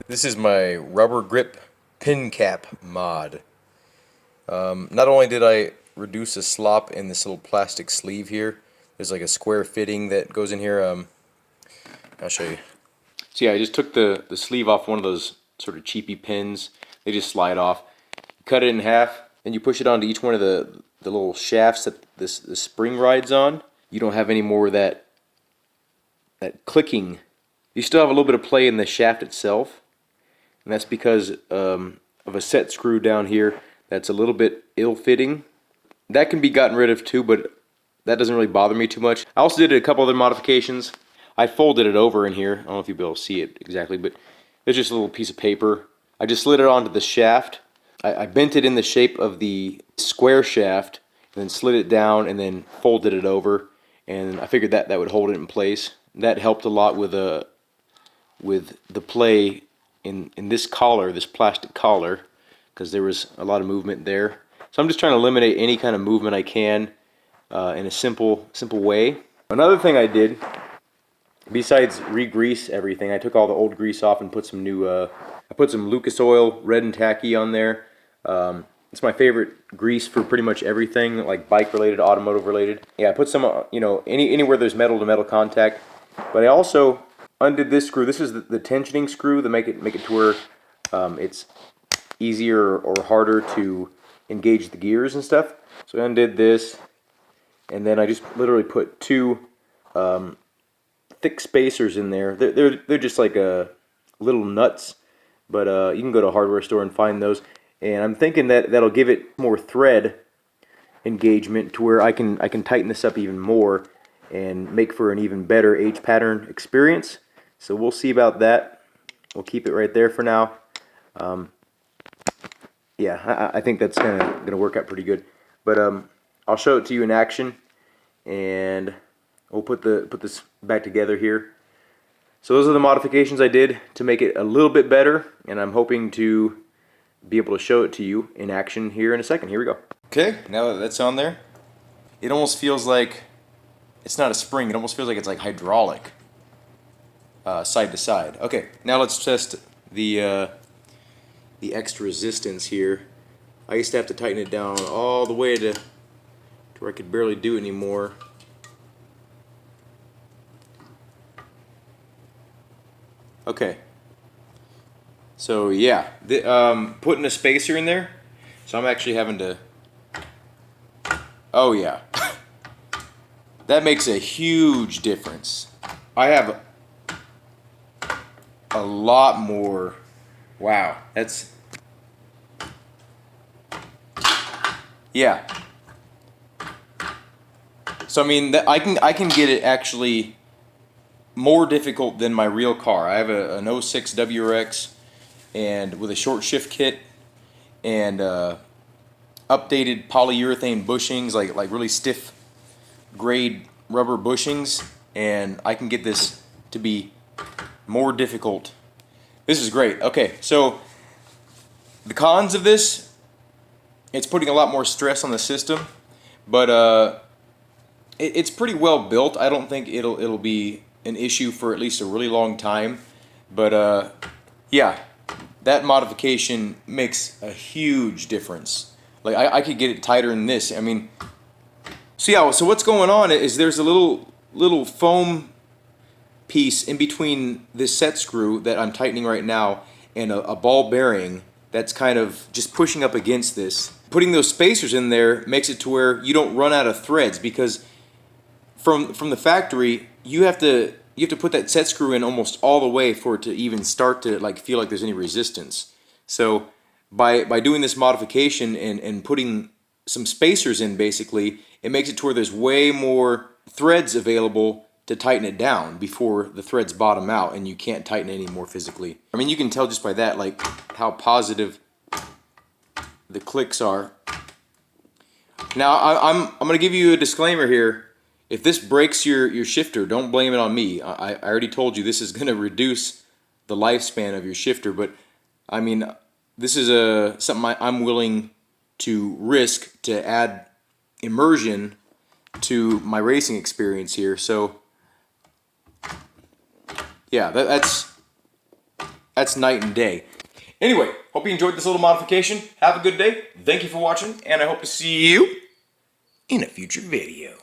This is my rubber grip pin cap mod. Not only did I reduce the slop in this little plastic sleeve here, there's like a square fitting that goes in here. I'll show you. So yeah, I just took the sleeve off one of those sort of cheapy pins. They just slide off. Cut it in half, and you push it onto each one of the little shafts that the spring rides on. You don't have any more of that clicking. You still have a little bit of play in the shaft itself, and that's because of a set screw down here that's a little bit ill-fitting. That can be gotten rid of too, but that doesn't really bother me too much. I also did a couple other modifications. I folded it over in here. I don't know if you'll be able to see it exactly, but it's just a little piece of paper. I just slid it onto the shaft. I bent it in the shape of the square shaft, and then slid it down, and then folded it over. And I figured that would hold it in place. That helped a lot with the play in this collar, this plastic collar, because there was a lot of movement there. So I'm just trying to eliminate any kind of movement I can in a simple way. Another thing I did, besides re-grease everything, I took all the old grease off and put some new, I put some Lucas Oil Red and Tacky on there. It's my favorite grease for pretty much everything, like bike related, automotive related. Yeah, I put some, anywhere there's metal to metal contact. But I also undid this screw. This is the tensioning screw to make it to where it's easier or harder to engage the gears and stuff. So I undid this, and then I just literally put two thick spacers in there. They're just like little nuts, but you can go to a hardware store and find those. And I'm thinking that that'll give it more thread engagement to where I can tighten this up even more and make for an even better H-pattern experience. So we'll see about that. We'll keep it right there for now. Yeah, I think that's gonna work out pretty good. But I'll show it to you in action, and we'll put this back together here. So those are the modifications I did to make it a little bit better, and I'm hoping to be able to show it to you in action here in a second. Here we go. Okay, now that that's on there, it almost feels like it's not a spring. It almost feels like it's like hydraulic, side to side. Okay, now let's test the extra resistance here. I used to have to tighten it down all the way to where I could barely do it anymore. Okay. So yeah, putting a spacer in there, so I'm actually having to, oh yeah, that makes a huge difference. I have a lot more, wow, that's, yeah. So I mean, I can get it actually more difficult than my real car. I have an '06 WRX, and with a short shift kit and updated polyurethane bushings, like really stiff grade rubber bushings, and I can get this to be more difficult. This is great. Okay, so the cons of this, it's putting a lot more stress on the system, but it's pretty well built. I don't think it'll be an issue for at least a really long time, but yeah, that modification makes a huge difference. Like I could get it tighter than this. I mean, so yeah, so what's going on is there's a little foam piece in between this set screw that I'm tightening right now and a ball bearing that's kind of just pushing up against this. Putting those spacers in there makes it to where you don't run out of threads, because from the factory you have to put that set screw in almost all the way for it to even start to like feel like there's any resistance. So by doing this modification and putting some spacers in, basically it makes it to where there's way more threads available to tighten it down before the threads bottom out and you can't tighten it anymore physically. I mean, you can tell just by that like how positive the clicks are. Now I'm gonna give you a disclaimer here. If this breaks your shifter, don't blame it on me. I already told you this is going to reduce the lifespan of your shifter, but I mean, this is something I'm willing to risk to add immersion to my racing experience here. So yeah, that's That's night and day. Anyway, hope you enjoyed this little modification. Have a good day. Thank you for watching, and I hope to see you in a future video.